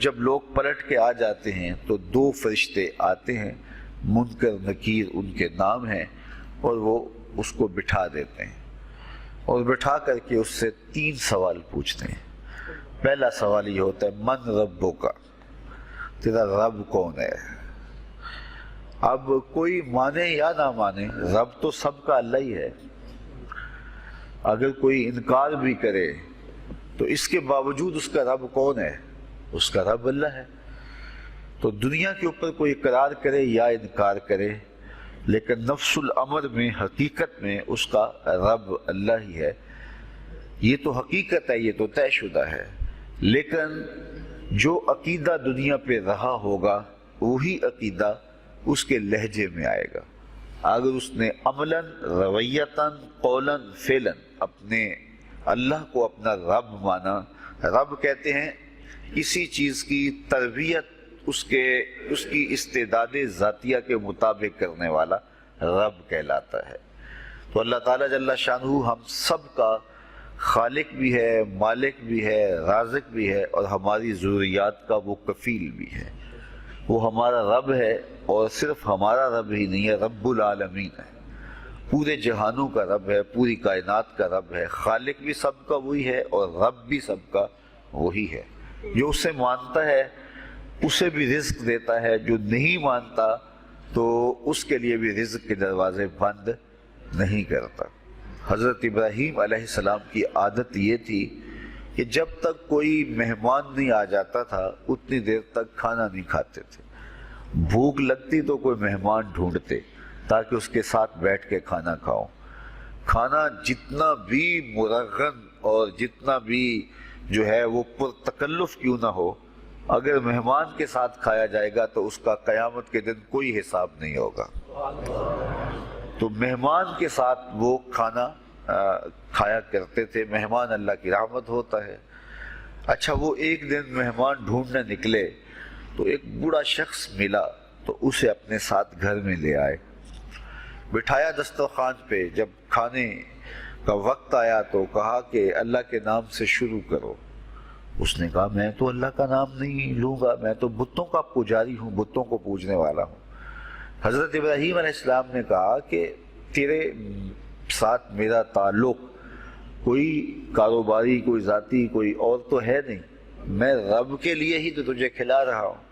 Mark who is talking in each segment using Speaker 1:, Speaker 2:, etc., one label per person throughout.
Speaker 1: جب لوگ پلٹ کے آ جاتے ہیں تو 2 فرشتے آتے ہیں، منکر نکیر ان کے نام ہیں، اور وہ اس کو بٹھا دیتے ہیں اور بٹھا کر کے اس سے 3 سوال پوچھتے ہیں۔ پہلا سوال یہ ہوتا ہے من ربک، تیرا رب کون ہے؟ اب کوئی مانے یا نہ مانے، رب تو سب کا اللہ ہی ہے۔ اگر کوئی انکار بھی کرے تو اس کے باوجود اس کا رب کون ہے؟ اس کا رب اللہ ہے۔ تو دنیا کے اوپر کوئی اقرار کرے یا انکار کرے، لیکن نفس الامر میں، حقیقت میں اس کا رب اللہ ہی ہے۔ یہ تو حقیقت ہے، یہ تو طے شدہ ہے۔ لیکن جو عقیدہ دنیا پہ رہا ہوگا وہی عقیدہ اس کے لہجے میں آئے گا۔ اگر اس نے عملاً، رویتاً، قولاً، فعلاً اپنے اللہ کو اپنا رب مانا، رب کہتے ہیں کسی چیز کی تربیت اس کی استعداد ذاتیہ کے مطابق کرنے والا رب کہلاتا ہے۔ تو اللہ تعالیٰ جل شانہ ہم سب کا خالق بھی ہے، مالک بھی ہے، رازق بھی ہے، اور ہماری ضروریات کا وہ کفیل بھی ہے۔ وہ ہمارا رب ہے، اور صرف ہمارا رب ہی نہیں ہے، رب العالمین ہے، پورے جہانوں کا رب ہے، پوری کائنات کا رب ہے۔ خالق بھی سب کا وہی ہے اور رب بھی سب کا وہی ہے۔ جو اسے مانتا ہے اسے بھی رزق دیتا ہے، جو نہیں مانتا تو اس کے لیے بھی رزق کے دروازے بند نہیں کرتا۔ حضرت ابراہیم علیہ السلام کی عادت یہ تھی کہ جب تک کوئی مہمان نہیں آ جاتا تھا اتنی دیر تک کھانا نہیں کھاتے تھے۔ بھوک لگتی تو کوئی مہمان ڈھونڈتے تاکہ اس کے ساتھ بیٹھ کے کھانا کھاؤ۔ کھانا جتنا بھی مرغن اور جتنا بھی جو ہے وہ پرتکلف کیوں نہ ہو، اگر مہمان کے ساتھ کھایا جائے گا تو اس کا قیامت کے دن کوئی حساب نہیں ہوگا۔ تو مہمان کے ساتھ وہ کھانا کھایا کرتے تھے۔ مہمان اللہ کی رحمت ہوتا ہے۔ اچھا، وہ ایک دن مہمان ڈھونڈنے نکلے تو ایک بوڑھا شخص ملا تو اسے اپنے ساتھ گھر میں لے آئے، بٹھایا دسترخوان پہ۔ جب کھانے کا وقت آیا تو کہا کہ اللہ کے نام سے شروع کرو۔ اس نے کہا میں تو اللہ کا نام نہیں لوں گا، میں تو بتوں کا پجاری ہوں، بتوں کو پوجنے والا ہوں۔ حضرت ابراہیم علیہ السلام نے کہا کہ تیرے ساتھ میرا تعلق کوئی کاروباری، کوئی ذاتی، کوئی اور تو ہے نہیں، میں رب کے لیے ہی تو تجھے کھلا رہا ہوں،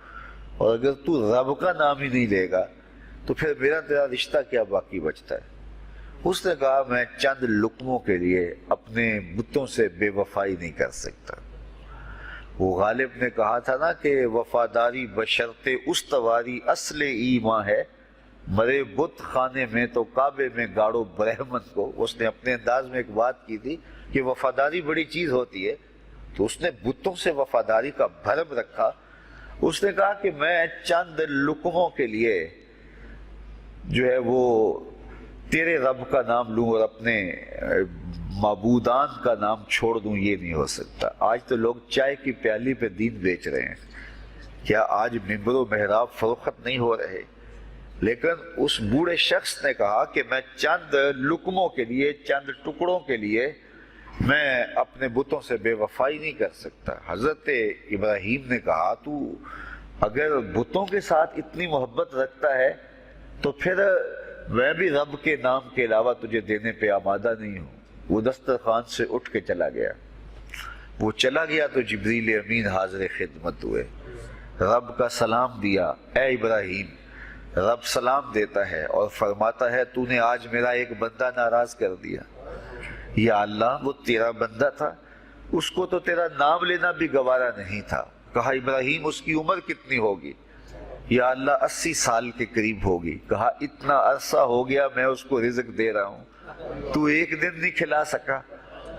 Speaker 1: اور اگر تو رب کا نام ہی نہیں لے گا تو پھر میرا تیرا رشتہ کیا باقی بچتا ہے؟ اس نے کہا میں چند لقموں کے لیے اپنے بتوں سے بے وفائی نہیں کر سکتا۔ وہ غالب نے کہا تھا نا کہ وفاداری بشرط استواری اصل ایمان ہے، مرے بت خانے میں تو کعبے میں گاڑو برہمن کو۔ اس نے اپنے انداز میں ایک بات کی تھی کہ وفاداری بڑی چیز ہوتی ہے، تو اس نے بتوں سے وفاداری کا بھرم رکھا۔ اس نے کہا کہ میں چند لقموں کے لیے جو ہے وہ تیرے رب کا نام لوں اور اپنے معبودان کا نام چھوڑ دوں، یہ نہیں ہو سکتا۔ آج تو لوگ چائے کی پیالی پہ دین بیچ رہے ہیں، کیا آج ممبر و محراب فروخت نہیں ہو رہے؟ لیکن اس بوڑھے شخص نے کہا کہ میں چند لقموں کے لیے، چند ٹکڑوں کے لیے میں اپنے بتوں سے بے وفائی نہیں کر سکتا۔ حضرت ابراہیم نے کہا تو اگر بتوں کے ساتھ اتنی محبت رکھتا ہے تو پھر میں بھی رب کے نام کے علاوہ تجھے دینے پہ آمادہ نہیں ہوں۔ وہ دسترخوان سے اٹھ کے چلا گیا۔ وہ چلا گیا تو جبریل امین حاضر خدمت ہوئے، رب کا سلام دیا۔ اے ابراہیم، رب سلام دیتا ہے اور فرماتا ہے تو نے آج میرا ایک بندہ ناراض کر دیا۔ یا اللہ، وہ تیرا بندہ تھا، اس کو تو تیرا نام لینا بھی گوارا نہیں تھا۔ کہا ابراہیم اس کی عمر کتنی ہوگی؟ یا اللہ 80 سال کے قریب ہوگی۔ کہا اتنا عرصہ ہو گیا میں اس کو رزق دے رہا ہوں، تو ایک دن نہیں کھلا سکا۔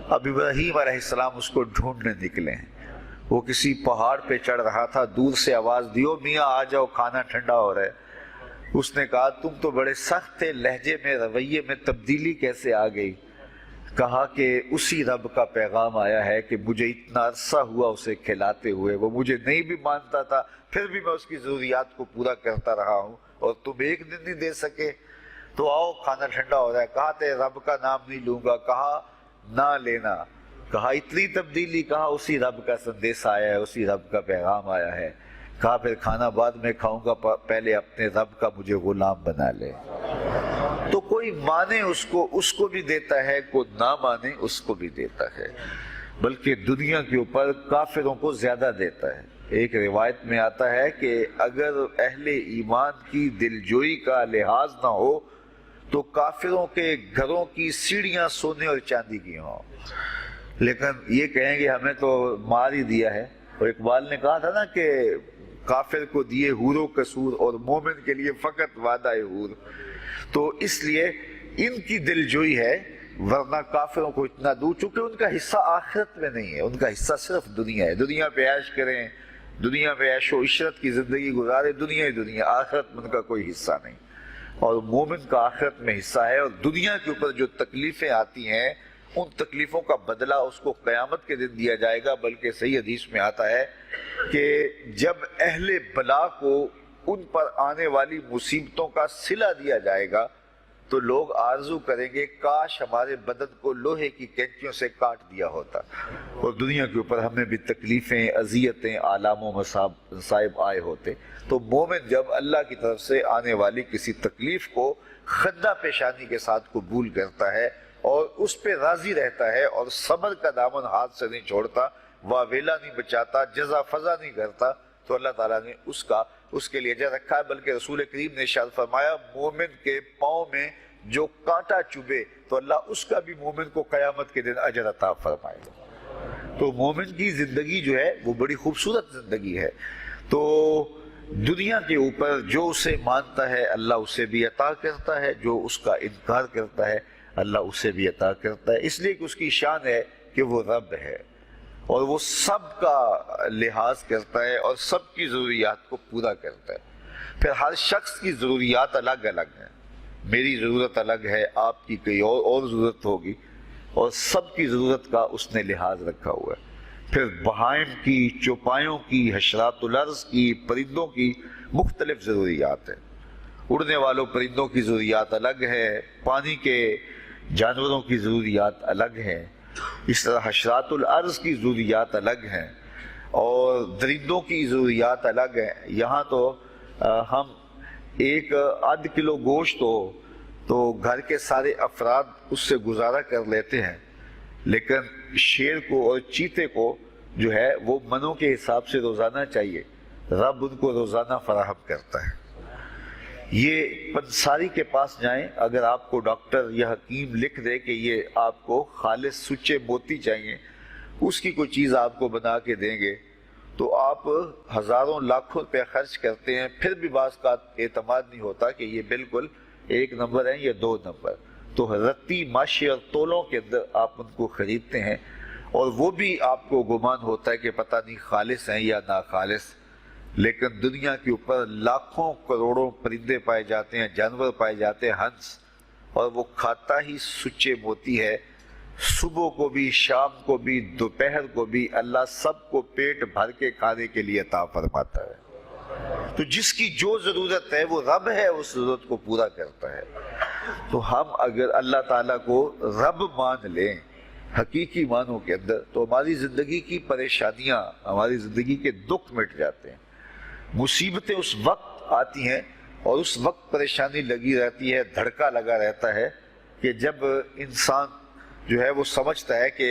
Speaker 1: اب ابراہیم علیہ السلام اس کو ڈھونڈنے نکلے ہیں۔ وہ کسی پہاڑ پہ چڑھ رہا تھا، دور سے آواز دیو میاں آ جاؤ، کھانا ٹھنڈا ہو رہا ہے۔ اس نے کہا تم تو بڑے سخت تھے، لہجے میں، رویے میں تبدیلی کیسے آ گئی؟ کہا کہ اسی رب کا پیغام آیا ہے کہ مجھے اتنا عرصہ ہوا اسے کھلاتے ہوئے، وہ مجھے نہیں بھی مانتا تھا، پھر بھی میں اس کی ضروریات کو پورا کرتا رہا ہوں، اور تم ایک دن نہیں دے سکے، تو آؤ کھانا ٹھنڈا ہو رہا ہے۔ کہا تے رب کا نام نہیں لوں گا، کہا نہ لینا۔ کہا اتنی تبدیلی، کہا اسی رب کا سندیش آیا ہے، اسی رب کا پیغام آیا ہے، کہا پھر کھانا بعد میں کھاؤں گا، پہلے اپنے رب کا مجھے غلام بنا لے۔ تو کوئی مانے اس کو بھی دیتا ہے، کوئی نہ مانے اس کو بھی دیتا ہے، بلکہ دنیا کے اوپر کافروں کو زیادہ دیتا ہے۔ ایک روایت میں آتا ہے کہ اگر اہل ایمان کی دلجوئی کا لحاظ نہ ہو تو کافروں کے گھروں کی سیڑھیاں سونے اور چاندی کی ہوں، لیکن یہ کہیں گے ہمیں تو مار ہی دیا ہے۔ اور اقبال نے کہا تھا نا کہ کافر کو دیے حور و قصور اور مومن کے لیے فقط وعدہ حور۔ تو اس لیے ان کی دلجوئی ہے، ورنہ کافروں کو اتنا دور، چونکہ ان کا حصہ آخرت میں نہیں ہے، ان کا حصہ صرف دنیا ہے۔ دنیا پہ عیش کریں، دنیا پہ عیش و عشرت کی زندگی گزارے، دنیا ہی دنیا، آخرت میں ان کا کوئی حصہ نہیں۔ اور مومن کا آخرت میں حصہ ہے، اور دنیا کے اوپر جو تکلیفیں آتی ہیں ان تکلیفوں کا بدلہ اس کو قیامت کے دن دیا جائے گا۔ بلکہ صحیح حدیث میں آتا ہے کہ جب اہل بلا کو ان پر آنے والی مصیبتوں کا صلہ دیا جائے گا تو لوگ آرزو کریں گے کاش ہمارے بدن کو لوہے کی کینچیوں سے کاٹ دیا ہوتا، اور دنیا کے اوپر ہمیں بھی تکلیفیں، اذیتیں، آلام و مصائب آئے ہوتے۔ تو مومن جب اللہ کی طرف سے آنے والی کسی تکلیف کو خندہ پیشانی کے ساتھ قبول کرتا ہے اور اس پہ راضی رہتا ہے اور صبر کا دامن ہاتھ سے نہیں چھوڑتا، واویلا نہیں بچاتا، جزا فضا نہیں کرتا، تو اللہ تعالیٰ نے اس کے لیے اجر رکھا ہے۔ بلکہ رسول کریم نے ارشاد فرمایا مومن کے پاؤں میں جو کانٹا چبھے تو اللہ اس کا بھی مومن کو قیامت کے دن اجر عطا فرمائے گا۔ تو مومن کی زندگی جو ہے وہ بڑی خوبصورت زندگی ہے۔ تو دنیا کے اوپر جو اسے مانتا ہے اللہ اسے بھی عطا کرتا ہے، جو اس کا انکار کرتا ہے اللہ اسے بھی عطا کرتا ہے، اس لیے کہ اس کی شان ہے کہ وہ رب ہے اور وہ سب کا لحاظ کرتا ہے اور سب کی ضروریات کو پورا کرتا ہے۔ پھر ہر شخص کی ضروریات الگ الگ ہیں، میری ضرورت الگ ہے، آپ کی کوئی اور ضرورت ہوگی، اور سب کی ضرورت کا اس نے لحاظ رکھا ہوا ہے۔ پھر بہائم کی، چوپایوں کی، حشرات الارض کی، پرندوں کی مختلف ضروریات ہیں۔ اڑنے والوں پرندوں کی ضروریات الگ ہے، پانی کے جانوروں کی ضروریات الگ ہیں، اس طرح حشرات الارض کی ضروریات الگ ہیں اور درندوں کی ضروریات الگ ہیں۔ یہاں تو ہم ایک آدھ کلو گوشت ہو تو گھر کے سارے افراد اس سے گزارا کر لیتے ہیں، لیکن شیر کو اور چیتے کو جو ہے وہ منوں کے حساب سے روزانہ چاہیے، رب ان کو روزانہ فراہم کرتا ہے۔ یہ پنساری کے پاس جائیں، اگر آپ کو ڈاکٹر یا حکیم لکھ دے کہ یہ آپ کو خالص سچے موتی چاہیے، اس کی کوئی چیز آپ کو بنا کے دیں گے تو آپ ہزاروں لاکھوں روپے خرچ کرتے ہیں، پھر بھی بعض کا اعتماد نہیں ہوتا کہ یہ بالکل 1 نمبر ہے یا 2 نمبر۔ تو رتی ماشی اور تولوں کے اندر آپ ان کو خریدتے ہیں اور وہ بھی آپ کو گمان ہوتا ہے کہ پتہ نہیں خالص ہیں یا ناخالص، لیکن دنیا کے اوپر لاکھوں کروڑوں پرندے پائے جاتے ہیں، جانور پائے جاتے ہیں، ہنس، اور وہ کھاتا ہی سچے موتی ہے۔ صبح کو بھی، شام کو بھی، دوپہر کو بھی اللہ سب کو پیٹ بھر کے کھانے کے لیے عطا فرماتا ہے۔ تو جس کی جو ضرورت ہے وہ رب ہے، اس ضرورت کو پورا کرتا ہے۔ تو ہم اگر اللہ تعالیٰ کو رب مان لیں حقیقی معنوں کے اندر تو ہماری زندگی کی پریشانیاں، ہماری زندگی کے دکھ مٹ جاتے ہیں۔ مصیبتیں اس وقت آتی ہیں اور اس وقت پریشانی لگی رہتی ہے، دھڑکا لگا رہتا ہے کہ جب انسان جو ہے وہ سمجھتا ہے کہ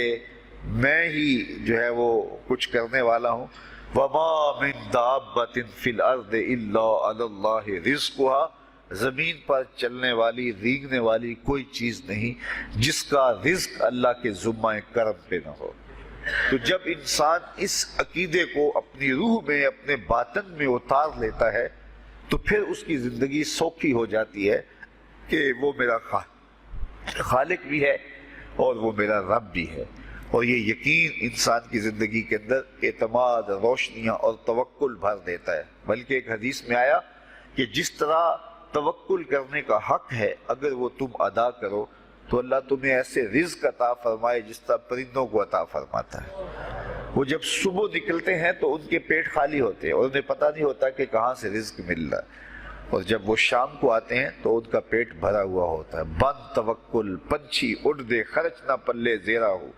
Speaker 1: میں ہی جو ہے وہ کچھ کرنے والا ہوں۔ وَمَا مِن دَابَّةٍ فِي الْأَرْضِ إِلَّا عَلَى اللَّهِ رِزْقُهَا، زمین پر چلنے والی، ریگنے والی کوئی چیز نہیں جس کا رزق اللہ کے ذمہ کرم پہ نہ ہو۔ تو جب انسان اس عقیدے کو اپنی روح میں، اپنے باطن میں اتار لیتا ہے تو پھر اس کی زندگی سوکھی ہو جاتی ہے کہ وہ میرا خالق بھی ہے اور وہ میرا رب بھی ہے، اور یہ یقین انسان کی زندگی کے اندر اعتماد، روشنیاں اور توکل بھر دیتا ہے۔ بلکہ ایک حدیث میں آیا کہ جس طرح توکل کرنے کا حق ہے اگر وہ تم ادا کرو تو اللہ تمہیں ایسے رزق عطا فرمائے جس طرح پرندوں کو عطا فرماتا ہے۔ وہ جب صبح نکلتے ہیں تو ان کے پیٹ خالی ہوتے ہیں اور انہیں پتہ نہیں ہوتا کہ کہاں سے رزق مل رہا ہے، اور جب وہ شام کو آتے ہیں تو ان کا پیٹ بھرا ہوا ہوتا ہے۔ بند توکل، پنچھی اڑ دے، خرچ نہ پلے زیرا ہو،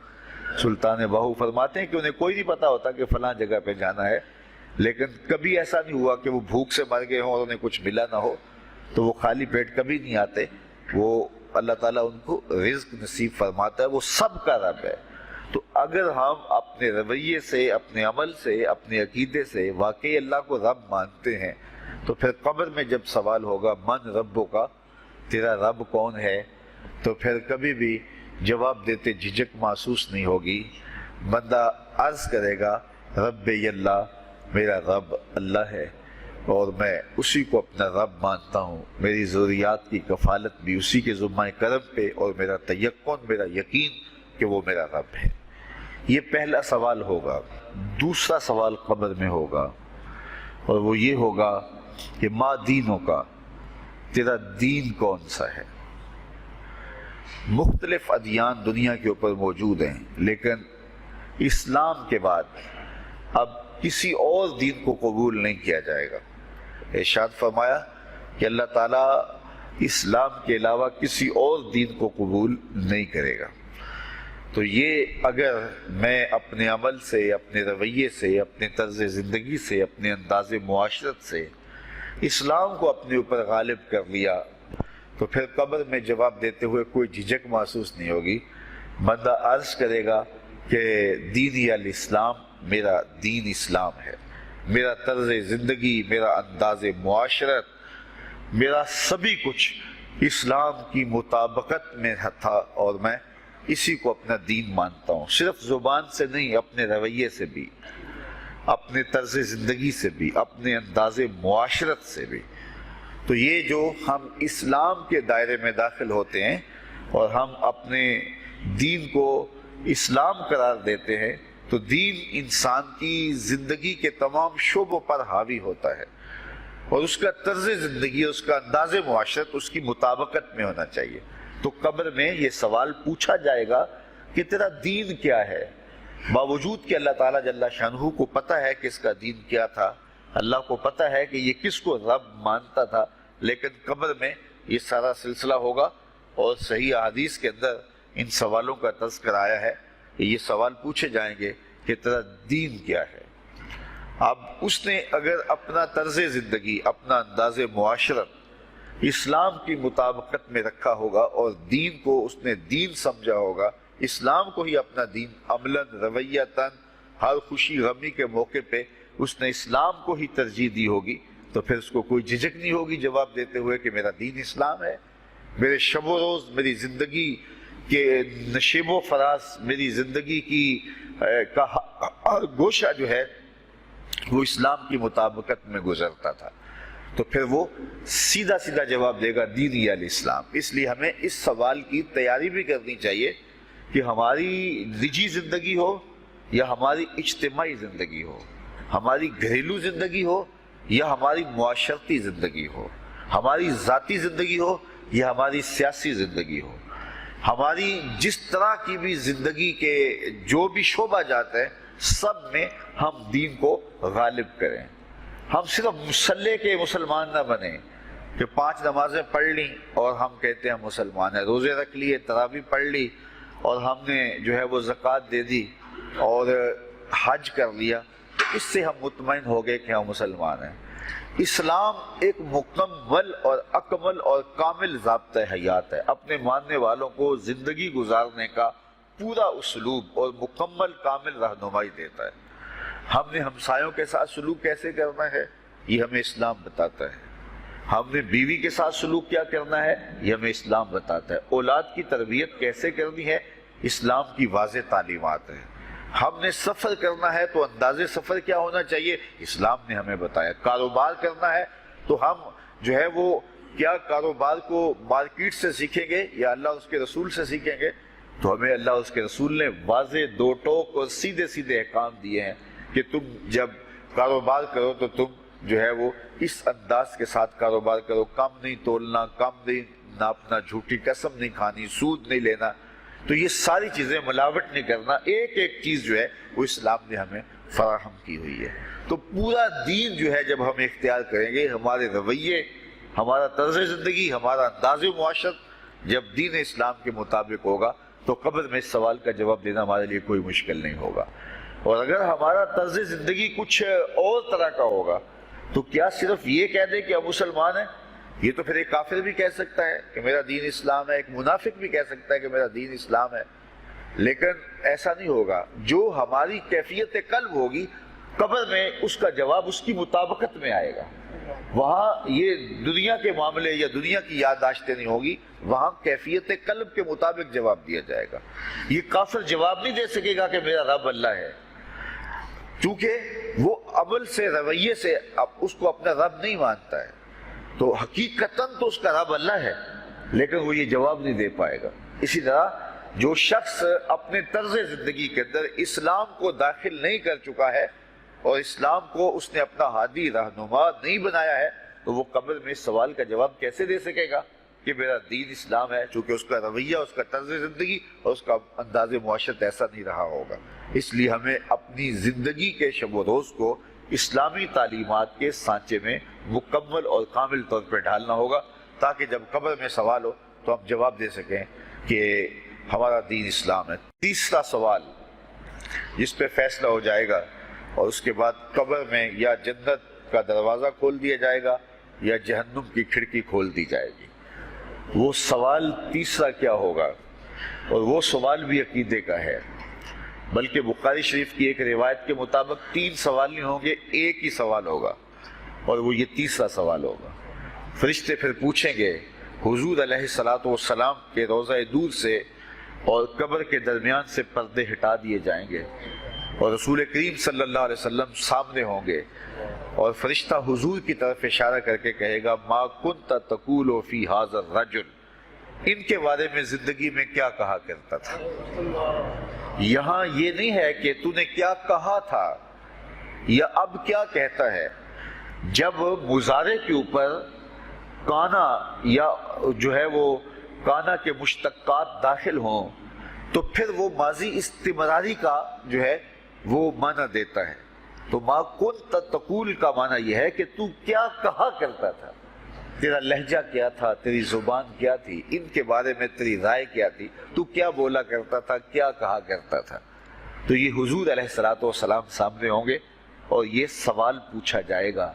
Speaker 1: سلطان باہو فرماتے ہیں کہ انہیں کوئی نہیں پتا ہوتا کہ فلاں جگہ پہ جانا ہے، لیکن کبھی ایسا نہیں ہوا کہ وہ بھوک سے مر گئے ہوں اور انہیں کچھ ملا نہ ہو، تو وہ خالی پیٹ کبھی نہیں آتے. وہ اللہ تعالیٰ ان کو رزق نصیب فرماتا ہے، وہ سب کا رب ہے. تو اگر ہم اپنے رویے سے، اپنے عمل سے، اپنے عقیدے سے واقعی اللہ کو رب مانتے ہیں، تو پھر قبر میں جب سوال ہوگا من ربوں کا، تیرا رب کون ہے، تو پھر کبھی بھی جواب دیتے جھجک محسوس نہیں ہوگی. بندہ عرض کرے گا رب اللہ، میرا رب اللہ ہے اور میں اسی کو اپنا رب مانتا ہوں، میری ضروریات کی کفالت بھی اسی کے ذمہ کرم پہ، اور میرا تیقن، میرا یقین کہ وہ میرا رب ہے. یہ پہلا سوال ہوگا. دوسرا سوال قبر میں ہوگا، اور وہ یہ ہوگا کہ ما دینوں کا، تیرا دین کون سا ہے. مختلف ادیان دنیا کے اوپر موجود ہیں، لیکن اسلام کے بعد اب کسی اور دین کو قبول نہیں کیا جائے گا. ارشاد فرمایا کہ اللہ تعالیٰ اسلام کے علاوہ کسی اور دین کو قبول نہیں کرے گا. تو یہ اگر میں اپنے عمل سے، اپنے رویے سے، اپنے طرز زندگی سے، اپنے انداز معاشرت سے اسلام کو اپنے اوپر غالب کر لیا، تو پھر قبر میں جواب دیتے ہوئے کوئی جھجک محسوس نہیں ہوگی. بندہ عرض کرے گا کہ دینی الاسلام، میرا دین اسلام ہے، میرا طرز زندگی، میرا انداز معاشرت، میرا سبھی کچھ اسلام کی مطابقت میں تھا، اور میں اسی کو اپنا دین مانتا ہوں. صرف زبان سے نہیں، اپنے رویے سے بھی، اپنے طرز زندگی سے بھی، اپنے انداز معاشرت سے بھی. تو یہ جو ہم اسلام کے دائرے میں داخل ہوتے ہیں اور ہم اپنے دین کو اسلام قرار دیتے ہیں، تو دین انسان کی زندگی کے تمام شعبوں پر حاوی ہوتا ہے، اور اس کا طرز زندگی، اس کا انداز معاشرت اس کی مطابقت میں ہونا چاہیے. تو قبر میں یہ سوال پوچھا جائے گا کہ تیرا دین کیا ہے، باوجود کہ اللہ تعالیٰ جل شانہ کو پتہ ہے کہ اس کا دین کیا تھا، اللہ کو پتہ ہے کہ یہ کس کو رب مانتا تھا، لیکن قبر میں یہ سارا سلسلہ ہوگا. اور صحیح احادیث کے اندر ان سوالوں کا تذکر آیا ہے کہ یہ سوال پوچھے جائیں گے کہ تیرا دین کیا ہے. اب اس نے اگر اپنا طرز زندگی، اپنا انداز معاشرت اسلام کی مطابقت میں رکھا ہوگا، اور دین کو اس نے دین سمجھا ہوگا، اسلام کو ہی اپنا دین، عملاً، رویتاً، ہر خوشی غمی کے موقع پہ اس نے اسلام کو ہی ترجیح دی ہوگی، تو پھر اس کو کوئی جھجک نہیں ہوگی جواب دیتے ہوئے کہ میرا دین اسلام ہے. میرے شب و روز، میری زندگی کے نشیب و فراز، میری زندگی کی کا گوشہ جو ہے وہ اسلام کی مطابقت میں گزرتا تھا. تو پھر وہ سیدھا سیدھا جواب دے گا دینی الاسلام. اس لیے ہمیں اس سوال کی تیاری بھی کرنی چاہیے کہ ہماری نجی زندگی ہو یا ہماری اجتماعی زندگی ہو، ہماری گھریلو زندگی ہو یا ہماری معاشرتی زندگی ہو، ہماری ذاتی زندگی ہو یا ہماری سیاسی زندگی ہو، ہماری جس طرح کی بھی زندگی کے جو بھی شعبہ جاتے ہیں، سب میں ہم دین کو غالب کریں. ہم صرف مسلح کے مسلمان نہ بنیں کہ 5 نمازیں پڑھ لیں اور ہم کہتے ہیں مسلمان ہیں، روزے رکھ لیے، تراویح پڑھ لی اور ہم نے جو ہے وہ زکوٰۃ دے دی اور حج کر لیا، تو اس سے ہم مطمئن ہو گئے کہ ہم مسلمان ہیں. اسلام ایک مکمل اور اکمل اور کامل ضابطۂ حیات ہے. اپنے ماننے والوں کو زندگی گزارنے کا پورا اسلوب اور مکمل کامل رہنمائی دیتا ہے. ہم نے ہمسایوں کے ساتھ سلوک کیسے کرنا ہے، یہ ہمیں اسلام بتاتا ہے. ہم نے بیوی کے ساتھ سلوک کیا کرنا ہے، یہ ہمیں اسلام بتاتا ہے. اولاد کی تربیت کیسے کرنی ہے، اسلام کی واضح تعلیمات ہیں. ہم نے سفر کرنا ہے تو انداز سفر کیا ہونا چاہیے، اسلام نے ہمیں بتایا. کاروبار کرنا ہے تو ہم جو ہے وہ کیا کاروبار کو مارکیٹ سے سیکھیں گے یا اللہ اس کے رسول سے سیکھیں گے، تو ہمیں اللہ اس کے رسول نے واضح 2 ٹوک اور سیدھے سیدھے احکام دیے ہیں کہ تم جب کاروبار کرو تو تم جو ہے وہ اس انداز کے ساتھ کاروبار کرو، کم نہیں تولنا، کم نہیں ناپنا، جھوٹی قسم نہیں کھانی، سود نہیں لینا. تو یہ ساری چیزیں، ملاوٹ نہیں کرنا، ایک ایک چیز جو ہے وہ اسلام نے ہمیں فراہم کی ہوئی ہے. تو پورا دین جو ہے جب ہم اختیار کریں گے، ہمارے رویے، ہمارا طرز زندگی، ہمارا انداز معاشرت جب دین اسلام کے مطابق ہوگا، تو قبر میں اس سوال کا جواب دینا ہمارے لیے کوئی مشکل نہیں ہوگا۔ اور اگر ہمارا طرز زندگی کچھ اور طرح کا ہوگا تو کیا صرف یہ کہہ دیں کہ ہم مسلمان ہیں؟ یہ تو پھر ایک کافر بھی کہہ سکتا ہے کہ میرا دین اسلام ہے، ایک منافق بھی کہہ سکتا ہے کہ میرا دین اسلام ہے، لیکن ایسا نہیں ہوگا۔ جو ہماری کیفیت قلب ہوگی قبر میں اس کا جواب اس کی مطابقت میں آئے گا۔ وہاں یہ دنیا کے معاملے یا دنیا کی یادداشتیں نہیں ہوگی، وہاں کیفیت قلب کے مطابق جواب دیا جائے گا۔ یہ کافر جواب نہیں دے سکے گا کہ میرا رب اللہ ہے، کیونکہ وہ عمل سے رویے سے اس کو اپنا رب نہیں مانتا ہے، تو حقیقتاً تو اس کا رب اللہ ہے، لیکن وہ یہ جواب نہیں دے پائے گا۔ اسی طرح جو شخص اپنے طرز زندگی کے اندر اسلام کو داخل نہیں کر چکا ہے اور اسلام کو اس نے اپنا ہادی رہنما نہیں بنایا ہے، تو وہ قبر میں اس سوال کا جواب کیسے دے سکے گا کہ میرا دین اسلام ہے، چونکہ اس کا رویہ، اس کا طرز زندگی اور اس کا انداز معاشرت ایسا نہیں رہا ہوگا۔ اس لیے ہمیں اپنی زندگی کے شب و روز کو اسلامی تعلیمات کے سانچے میں مکمل اور کامل طور پہ ڈھالنا ہوگا، تاکہ جب قبر میں سوال ہو تو ہم جواب دے سکیں کہ ہمارا دین اسلام ہے۔ تیسرا سوال جس پہ فیصلہ ہو جائے گا، اور اس کے بعد قبر میں یا جنت کا دروازہ کھول دیا جائے گا یا جہنم کی کھڑکی کھول دی جائے گی۔ وہ سوال تیسرا کیا ہوگا؟ اور وہ سوال بھی عقیدے کا ہے، بلکہ بخاری شریف کی ایک روایت کے مطابق 3 سوال نہیں ہوں گے، ایک ہی سوال ہوگا، اور وہ یہ تیسرا سوال ہوگا۔ فرشتے پھر پوچھیں گے حضور علیہ الصلوۃ والسلام کے روضہ دور سے اور قبر کے درمیان سے پردے ہٹا دیے جائیں گے، اور رسول کریم صلی اللہ علیہ وسلم سامنے ہوں گے، اور فرشتہ حضور کی طرف اشارہ کر کے کہے گا ما کنت تقول فی ھذا الرجل، ان کے بارے میں زندگی میں کیا کہا کرتا تھا۔ یہاں یہ نہیں ہے کہ تو نے کیا کہا تھا یا اب کیا کہتا ہے۔ جب مضارع کے اوپر کانا یا جو ہے وہ کانا کے مشتقات داخل ہوں تو پھر وہ ماضی استمراری کا جو ہے وہ معنی دیتا ہے۔ تو ما کنت تقول کا معنی یہ ہے کہ تو کیا کہا کرتا تھا، تیرا لہجہ کیا تھا، تیری زبان کیا تھی، ان کے بارے میں تیری رائے کیا تھی، تو کیا بولا کرتا تھا، کیا کہا کرتا تھا۔ تو یہ حضور علیہ الصلوۃ والسلام سامنے ہوں گے اور یہ سوال پوچھا جائے گا۔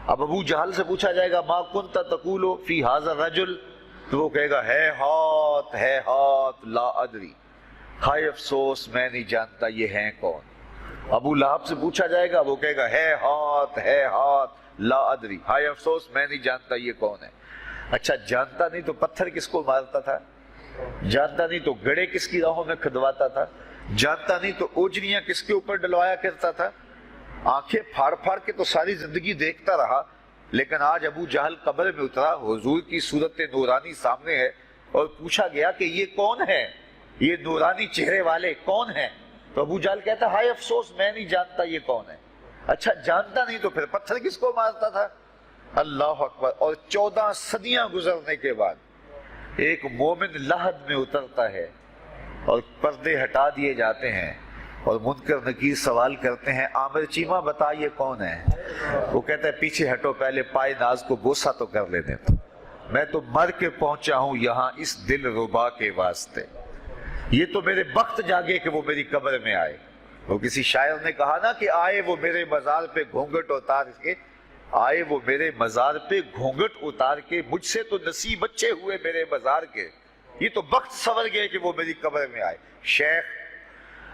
Speaker 1: اب ابو جہل سے پوچھا جائے گا ما کنت تقول فی ھذا الرجل، تو وہ کہے گا ہے ہاتھ لا ادری، ہائے افسوس میں نہیں جانتا یہ ہیں کون۔ ابو لہب سے پوچھا جائے گا، وہ کہے گا ہے ہاتھ لا ادری، ہائے افسوس میں نہیں جانتا یہ کون ہے۔ اچھا جانتا نہیں تو پتھر کس کو مارتا تھا، جانتا نہیں تو گڑے کس کی راہوں میں کھدواتا تھا، جانتا نہیں تو اوجریاں کس کے اوپر ڈلوایا کرتا تھا۔ آنکھیں پھاڑ پھاڑ کے تو ساری زندگی دیکھتا رہا، لیکن آج ابو جہل قبر میں اترا، حضور کی صورت نورانی سامنے ہے، اور پوچھا گیا کہ یہ کون ہے، یہ نورانی چہرے والے کون ہیں؟ تو ابو جہل کہتا ہے ہائے افسوس میں نہیں جانتا یہ کون ہے۔ اچھا جانتا نہیں تو پھر پتھر کس کو مارتا تھا؟ اللہ اکبر۔ اور 14 صدیاں گزرنے کے بعد ایک مومن لحد میں اترتا ہے اور پردے ہٹا دیے جاتے ہیں، اور منکر نکیر سوال کرتے ہیں عامر چیمہ بتا یہ کون ہے؟ وہ کہتا ہے پیچھے ہٹو، پہلے پائے ناز کو بوسہ تو کر لینے دو، میں تو مر کے پہنچا ہوں یہاں اس دل ربا کے واسطے، یہ تو میرے بخت جاگے کہ وہ میری قبر میں آئے۔ وہ کسی شاعر نے کہا نا کہ آئے وہ میرے مزار پہ گھونگھٹ اتار کے، آئے وہ میرے مزار پہ گھونگھٹ اتار کے، مجھ سے تو نصیب اچھے ہوئے میرے مزار کے، یہ تو بخت سنور گئے کہ وہ میری قبر میں آئے۔ شیخ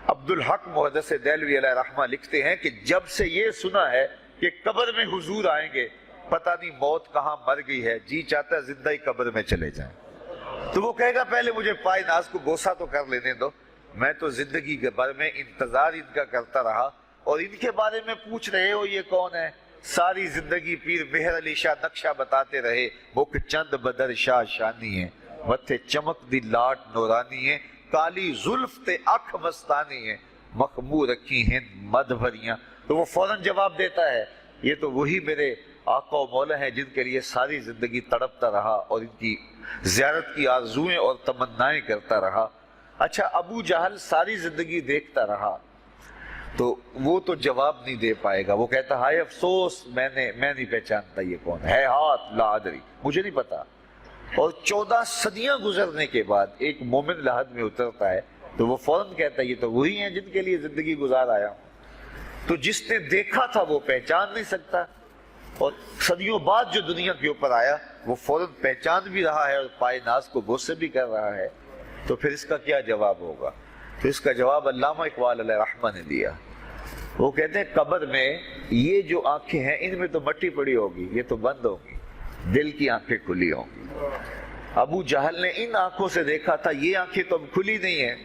Speaker 1: عبدالحق محدث دہلوی علیہ رحمہ لکھتے ہیں کہ جب سے یہ سنا ہے کہ قبر میں حضور آئیں گے، پتہ نہیں موت کہاں مر گئی ہے، جی چاہتا ہے زندہ ہی قبر میں چلے جائیں۔ تو وہ کہے گا پہلے مجھے پائے ناز کو بوسہ تو کر لینے دو، میں تو زندگی کے بھر میں انتظار ان کا کرتا رہا، اور ان کے بارے میں پوچھ رہے ہو یہ کون ہے؟ ساری زندگی پیر مہر علی شاہ نقشہ بتاتے رہے، مکھ چند بدر شاہ شانی ہے، متھے چمک دی لاٹ نورانی ہے، کالی زلف تے اکھ مستانی ہے، مخمور رکھی ہند مدھ بھریاں۔ تو وہ فوراً جواب دیتا ہے یہ تو وہی میرے آقا و مولا ہیں جن کے لیے ساری زندگی تڑپتا رہا اور ان کی زیارت کی آرزوئیں اور تمنائیں کرتا رہا۔ اچھا ابو جہل ساری زندگی دیکھتا رہا تو وہ تو جواب نہیں دے پائے گا، وہ کہتا ہائے افسوس میں نہیں پہچانتا یہ کون ہے، ہاتھ لا ادری، مجھے نہیں پتا۔ اور 14 صدیاں گزرنے کے بعد ایک مومن لحد میں اترتا ہے تو وہ فوراً کہتا ہے یہ تو وہی ہیں جن کے لیے زندگی گزار آیا ہوں۔ تو جس نے دیکھا تھا وہ پہچان نہیں سکتا، اور صدیوں بعد جو دنیا کے اوپر آیا وہ فوراً پہچان بھی رہا ہے اور پائے ناز کو بوسے بھی کر رہا ہے۔ تو پھر اس کا کیا جواب ہوگا؟ تو اس کا جواب علامہ اقبال علیہ رحمہ نے دیا۔ وہ کہتے ہیں قبر میں یہ جو آنکھیں ہیں ان میں تو مٹی پڑی ہوگی، یہ تو بند ہوگی، دل کی آنکھیں کھلی ہوں گی۔ ابو جہل نے ان آنکھوں سے دیکھا تھا، یہ آنکھیں تو اب کھلی نہیں ہیں،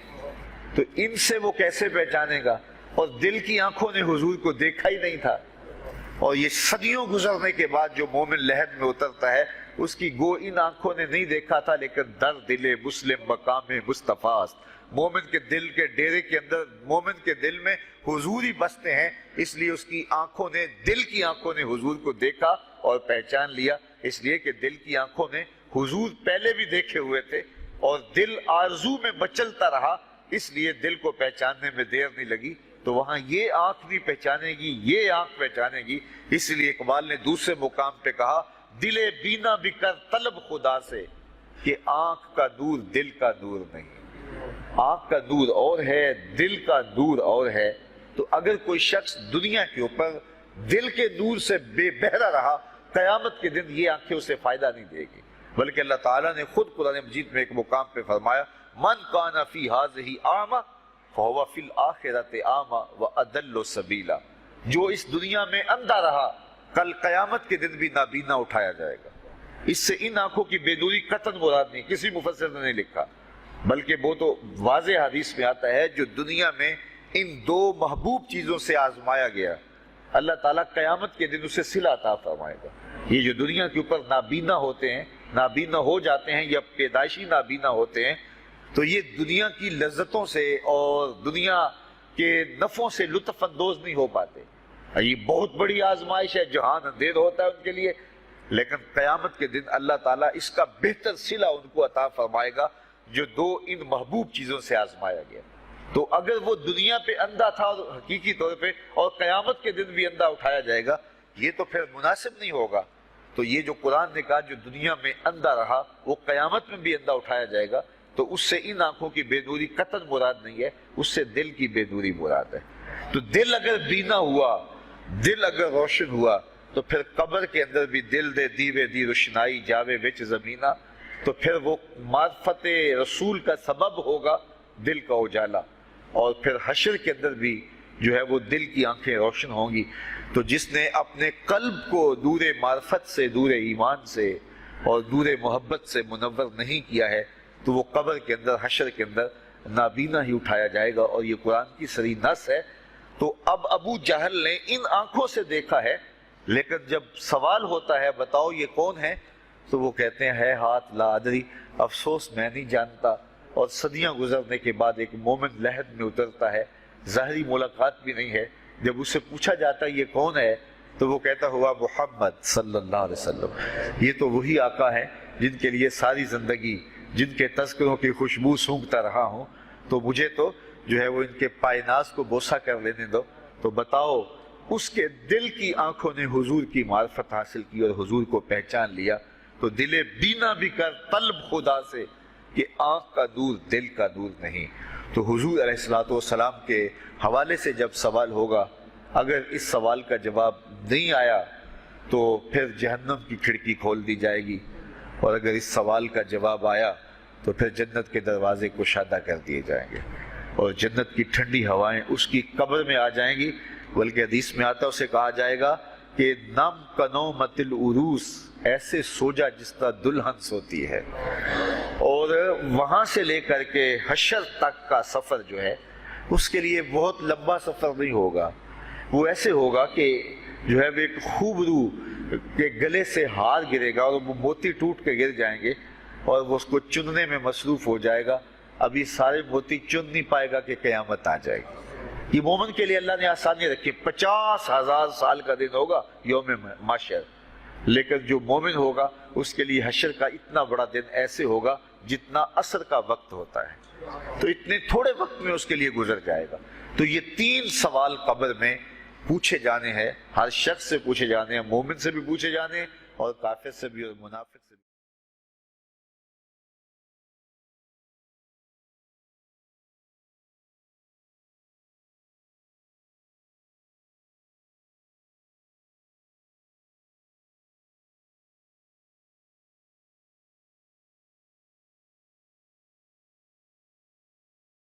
Speaker 1: تو ان سے وہ کیسے پہچانے گا؟ اور دل کی آنکھوں نے حضور کو دیکھا ہی نہیں تھا۔ اور یہ صدیوں گزرنے کے بعد جو مومن لحد میں اترتا ہے اس کی گو ان آنکھوں نے نہیں دیکھا تھا، لیکن در دل مسلم مقام مصطفیٰ است، مومن کے دل کے ڈیرے کے اندر مومن کے دل میں حضور ہی بستے ہیں، اس لیے اس کی آنکھوں نے، دل کی آنکھوں نے حضور کو دیکھا اور پہچان لیا، اس لیے کہ دل کی آنکھوں نے حضور پہلے بھی دیکھے ہوئے تھے اور دل آرزو میں مچلتا رہا، اس لیے دل کو پہچاننے میں دیر نہیں لگی۔ تو وہاں یہ آنکھ نہیں پہچانے گی، یہ آنکھ پہچانے گی۔ اس لیے اقبال نے دوسرے مقام پہ کہا دل بینا بھی کر طلب خدا سے کہ آنکھ کا دور دل کا دور نہیں۔ آنکھ کا دور اور ہے، دل کا دور اور ہے۔ تو اگر کوئی شخص دنیا کے اوپر دل کے دور سے بے بہرا رہا، قیامت کے دن یہ آنکھیں اسے فائدہ نہیں دے گی، بلکہ اللہ تعالیٰ نے خود قرآن مجید میں ایک مقام پہ فرمایا من کان فی ہذہ اعمی فہو فی الآخرۃ اعمی واضل سبیلا، جو اس دنیا میں اندھا رہا کل قیامت کے دن بھی نابینا اٹھایا جائے گا۔ اس سے ان آنکھوں کی بے نوری قطعاً مراد نہیں، کسی مفسر نے نہیں لکھا، بلکہ وہ تو واضح حدیث میں آتا ہے جو دنیا میں ان دو محبوب چیزوں سے آزمایا گیا، اللہ تعالیٰ قیامت کے دن اسے صلہ عطا فرمائے گا۔ یہ جو دنیا کے اوپر نابینا ہوتے ہیں، نابینا ہو جاتے ہیں یا پیدائشی نابینا ہوتے ہیں، تو یہ دنیا کی لذتوں سے اور دنیا کے نفعوں سے لطف اندوز نہیں ہو پاتے۔ یہ بہت بڑی آزمائش ہے، جہان اندھیر ہوتا ہے ان کے لیے، لیکن قیامت کے دن اللہ تعالیٰ اس کا بہتر صلہ ان کو عطا فرمائے گا جو دو ان محبوب چیزوں سے آزمایا گیا۔ تو اگر وہ دنیا پہ اندھا تھا اور حقیقی طور پہ، اور قیامت کے دن بھی اندھا اٹھایا جائے گا، یہ تو پھر مناسب نہیں ہوگا۔ تو یہ جو قرآن نے کہا جو دنیا میں اندھا رہا وہ قیامت میں بھی اندھا اٹھایا جائے گا، تو اس سے ان آنکھوں کی بے نوری قطعاً مراد نہیں ہے، اس سے دل کی بے نوری مراد ہے۔ تو دل اگر بینا ہوا، دل اگر روشن ہوا، تو پھر قبر کے اندر بھی دل دے دیوے دی روشنائی جاوے وچ زمینہ، تو پھر وہ معرفت رسول کا سبب ہوگا دل کا اجالا، اور پھر حشر کے اندر بھی جو ہے وہ دل کی آنکھیں روشن ہوں گی۔ تو جس نے اپنے قلب کو دور معرفت سے، دور ایمان سے اور دور محبت سے منور نہیں کیا ہے، تو وہ قبر کے اندر، حشر کے اندر نابینا ہی اٹھایا جائے گا، اور یہ قرآن کی صریح نص ہے۔ تو اب ابو جہل نے ان آنکھوں سے دیکھا ہے، لیکن جب سوال ہوتا ہے بتاؤ یہ کون ہے، تو وہ کہتے ہیں ہے ہاتھ لا ادری، افسوس میں نہیں جانتا۔ اور صدیاں گزرنے کے بعد ایک مومن لحد میں اترتا ہے، ظاہری ملاقات بھی نہیں ہے، جب اسے پوچھا جاتا ہے یہ کون ہے، تو وہ کہتا ہوا محمد صلی اللہ علیہ وسلم، یہ تو وہی آقا ہے جن کے لیے ساری زندگی، جن کے تذکروں کی خوشبو سونگھتا رہا ہوں، تو مجھے تو جو ہے وہ ان کے پائے ناز کو بوسہ کر لینے دو۔ تو بتاؤ اس کے دل کی آنکھوں نے حضور کی معرفت حاصل کی اور حضور کو پہچان لیا، تو دل بینا بھی کر طلب خدا سے کہ آنکھ کا دور دل کا دور نہیں۔ تو حضور علیہ السلام کے حوالے سے جب سوال ہوگا، اگر اس سوال کا جواب نہیں آیا تو پھر جہنم کی کھڑکی کھول دی جائے گی، اور اگر اس سوال کا جواب آیا تو پھر جنت کے دروازے کشادہ کر دیے جائیں گے، اور جنت کی ٹھنڈی ہوائیں اس کی قبر میں آ جائیں گی، بلکہ حدیث میں آتا ہے اسے کہا جائے گا کہ نم کنومت العروس، ایسے سو جا جس طرح دلہن سوتی ہے۔ اور وہاں سے لے کر کے حشر تک کا سفر جو ہے اس کے لیے بہت لمبا سفر نہیں ہوگا، وہ ایسے ہوگا کہ جو ہے وہ ایک خوبرو کے گلے سے ہار گرے گا اور وہ موتی ٹوٹ کے گر جائیں گے، اور وہ اس کو چننے میں مصروف ہو جائے گا، ابھی سارے موتی چن نہیں پائے گا کہ قیامت آ جائے گی۔ یہ مومن کے لیے اللہ نے آسانی رکھی، 50,000 سال کا دن ہوگا یوم محشر، لیکن جو مومن ہوگا اس کے لیے حشر کا اتنا بڑا دن ایسے ہوگا جتنا عصر کا وقت ہوتا ہے، تو اتنے تھوڑے وقت میں اس کے لیے گزر جائے گا۔ تو یہ 3 سوال قبر میں پوچھے جانے ہیں، ہر شخص سے پوچھے جانے ہیں، مومن سے بھی پوچھے جانے ہیں اور کافر سے بھی اور منافق سے